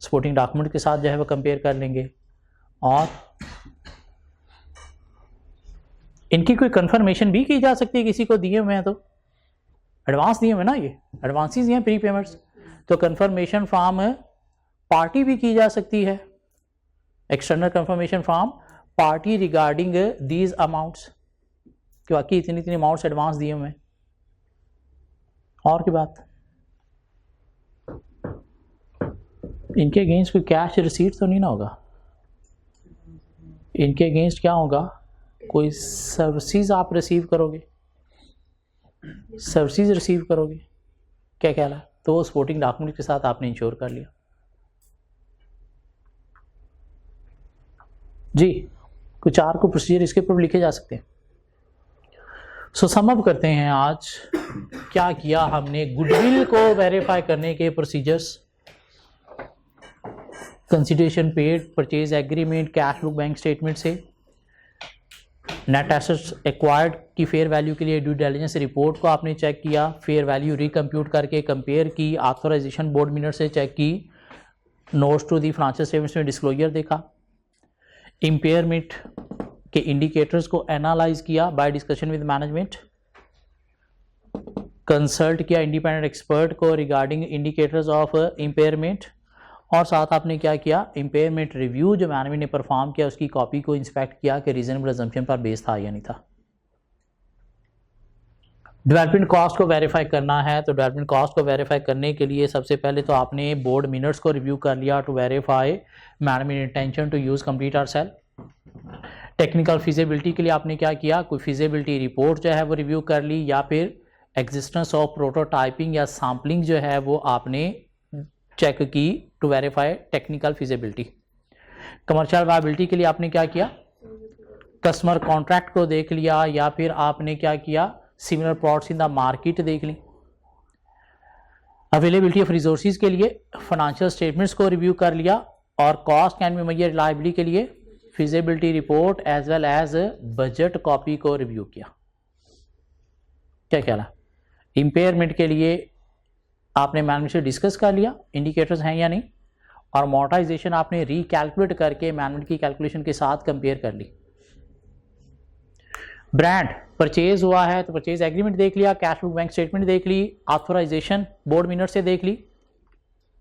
सपोर्टिंग डॉक्यूमेंट के साथ जो है वो कंपेयर कर लेंगे। और इनकी कोई कंफर्मेशन भी की जा सकती है, किसी को दिए हुए हैं तो एडवांस दिए हुए ना, ये एडवांसेस हैं प्री पेमेंट्स, तो कंफर्मेशन फ्रॉम पार्टी भी की जा सकती है, external confirmation from party regarding these amounts, कि बाकी इतनी इतनी अमाउंट्स एडवांस दिए हुए हैं। और की बात, इनके अगेंस्ट कोई कैश रिसीट तो नहीं ना होगा? इनके अगेंस्ट क्या होगा, कोई सर्विसेज आप रिसीव करोगे, सर्विसेज रिसीव करोगे। क्या ख्याल है? तो वो सपोर्टिंग डॉक्यूमेंट के साथ आपने इंश्योर कर लिया। जी, कुछ और को प्रोसीजर इसके ऊपर लिखे जा सकते हैं। सो सम अप करते हैं आज क्या किया हमने। गुडविल को वेरीफाई करने के procedures, consideration paid, purchase agreement, cash book, bank statement से, नेट एसेट्स एक्वायर्ड की फेयर वैल्यू के लिए ड्यू डिलिजेंस रिपोर्ट को आपने चेक किया, फेयर वैल्यू रिकम्प्यूट करके कंपेयर की, ऑथराइजेशन बोर्ड मिनट से चेक की, notes to the financial statements में डिस्क्लोजर देखा, इम्पेयरमेंट के इंडिकेटर्स को एनालाइज किया by discussion with management, consult किया इंडिपेंडेंट एक्सपर्ट को रिगार्डिंग इंडिकेटर्स ऑफ इम्पेयरमेंट, और साथ आपने क्या किया, इम्पेयरमेंट रिव्यू जो मैनेजमेंट ने परफॉर्म किया उसकी कॉपी को इंस्पेक्ट किया कि रीजनेबल अजम्पशन पर बेस था या नहीं था। डेवलपमेंट कॉस्ट को वेरीफाई करना है, तो डेवलपमेंट कॉस्ट को वेरीफाई करने के लिए सबसे पहले तो आपने बोर्ड मिनट्स को रिव्यू कर लिया to verify management intention to use complete our sale. Technical feasibility के लिए आपने क्या किया, कोई फिजिबिलिटी रिपोर्ट जो है वो रिव्यू कर ली, या फिर एग्जिस्टेंस ऑफ प्रोटोटाइपिंग या सैम्पलिंग जो है वो आपने चेक की to verify technical feasibility. Commercial viability के लिए आपने क्या किया, कस्टमर कॉन्ट्रैक्ट को देख लिया, या फिर आपने क्या किया, similar products in the market देख ली। अवेलेबिलिटी ऑफ रिसोर्सेज के लिए फाइनेंशियल स्टेटमेंट्स को रिव्यू कर लिया, और cost can be measure reliability के लिए feasibility report as well as budget copy को रिव्यू किया। क्या ख्याल है? इम्पेयरमेंट के लिए आपने मैनेजमेंट से डिस्कस कर लिया इंडिकेटर्स हैं या नहीं, और अमोर्टाइजेशन आपने रिकैलकुलेट करके मैनेजमेंट की कैलकुलेशन के साथ कंपेयर कर ली। ब्रांड परचेज हुआ है तो परचेज एग्रीमेंट देख लिया, कैश बुक बैंक स्टेटमेंट देख ली, ऑथराइजेशन बोर्ड मिनट से देख ली,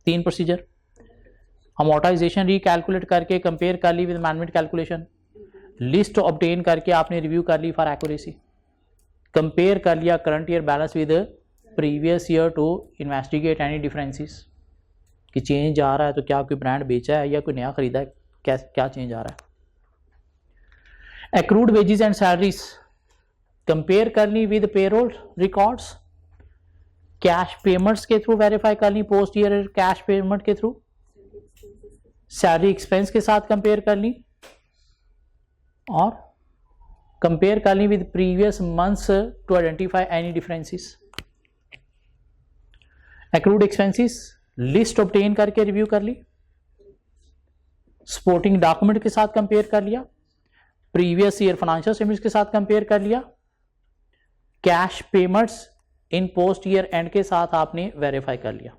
3 प्रोसीजर। अमोर्टाइजेशन रिकैलकुलेट करके कंपेयर कर ली with management calculation, list obtain करके आपने रिव्यू कर ली फॉर एक्यूरेसी, कंपेयर कर लिया current year balance with previous year to investigate any differences, कि चेंज आ रहा है तो क्या कोई ब्रांड बेचा है या कोई नया खरीदा है, क्या चेंज आ रहा है। Accrued wages and salaries compare करनी with payroll records, cash payments के थ्रू वेरीफाई करनी, पोस्ट ईयर कैश पेमेंट के थ्रू, सैलरी एक्सपेंस के साथ कंपेयर कर ली, और कंपेयर कर ली with previous months to identify any differences. Accrued expenses list obtain करके रिव्यू कर ली, सपोर्टिंग डॉक्यूमेंट के साथ कंपेयर कर लिया, प्रीवियस ईयर फाइनेंशियल स्टेटमेंट्स के साथ कंपेयर कर लिया, cash payments in post year end के साथ आपने वेरीफाई कर लिया,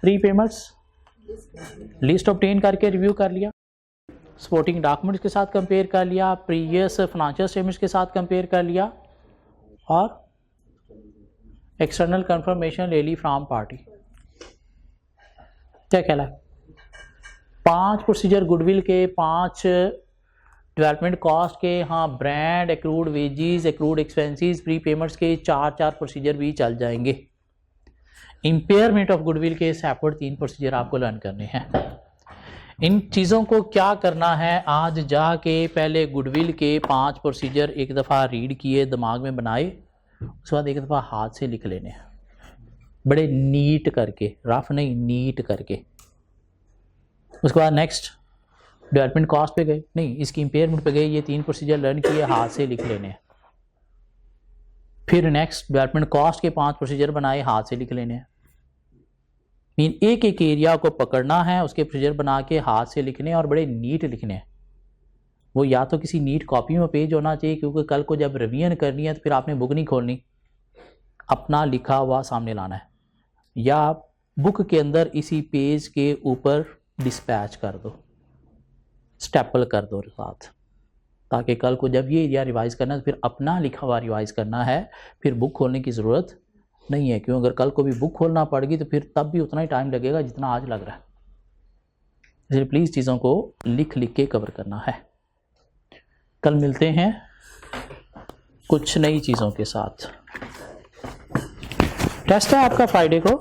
प्री पेमेंट्स लिस्ट ऑब्टेन करके रिव्यू कर लिया, सपोर्टिंग डॉक्यूमेंट्स के साथ कंपेयर कर लिया, प्रीवियस फाइनेंशियल स्टेटमेंट्स के साथ कंपेयर कर लिया, और एक्सटर्नल कंफर्मेशन ले ली फ्रॉम पार्टी। क्या कहलाए? 5 प्रोसीजर गुडविल के, 5 डेवलपमेंट कॉस्ट के, हाँ brand, accrued wages, accrued expenses, pre payments के 4 प्रोसीजर भी चल जाएंगे। इम्पेयरमेंट ऑफ गुडविल के सेपरेट 3 प्रोसीजर आपको लर्न करने हैं। इन चीज़ों को क्या करना है, आज जाके पहले गुडविल के 5 प्रोसीजर एक दफ़ा रीड किए, दिमाग में बनाए, उसके बाद एक दफ़ा हाथ से लिख लेने हैं, बड़े नीट करके, रफ नहीं, नीट करके। उसके बाद नेक्स्ट डेवलपमेंट कॉस्ट पे गए, नहीं इसकी इम्पेयरमेंट पे गए, ये 3 प्रोसीजर लर्न किए, हाथ से लिख लेने हैं। फिर नेक्स्ट डेवलपमेंट कॉस्ट के 5 प्रोसीजर बनाए, हाथ से लिख लेने हैं। मीन एक एक एरिया को पकड़ना है, उसके प्रोसीजर बना के हाथ से लिखने और बड़े नीट लिखने हैं। वो या तो किसी नीट कॉपी में पेज होना चाहिए, क्योंकि कल को जब रिवीजन करनी है तो फिर आपने बुक नहीं खोलनी, अपना लिखा हुआ सामने लाना है, या बुक के अंदर इसी पेज के ऊपर डिस्पैच कर दो, स्टेपल कर दो साथ, ताकि कल को जब ये एरिया रिवाइज करना है तो फिर अपना लिखा हुआ रिवाइज करना है, फिर बुक खोलने की ज़रूरत नहीं है। क्यों? अगर कल को भी बुक खोलना पड़ेगी तो फिर तब भी उतना ही टाइम लगेगा जितना आज लग रहा है। इसलिए प्लीज़ चीज़ों को लिख लिख के कवर करना है। कल मिलते हैं कुछ नई चीज़ों के साथ। टेस्ट है आपका फ्राइडे को।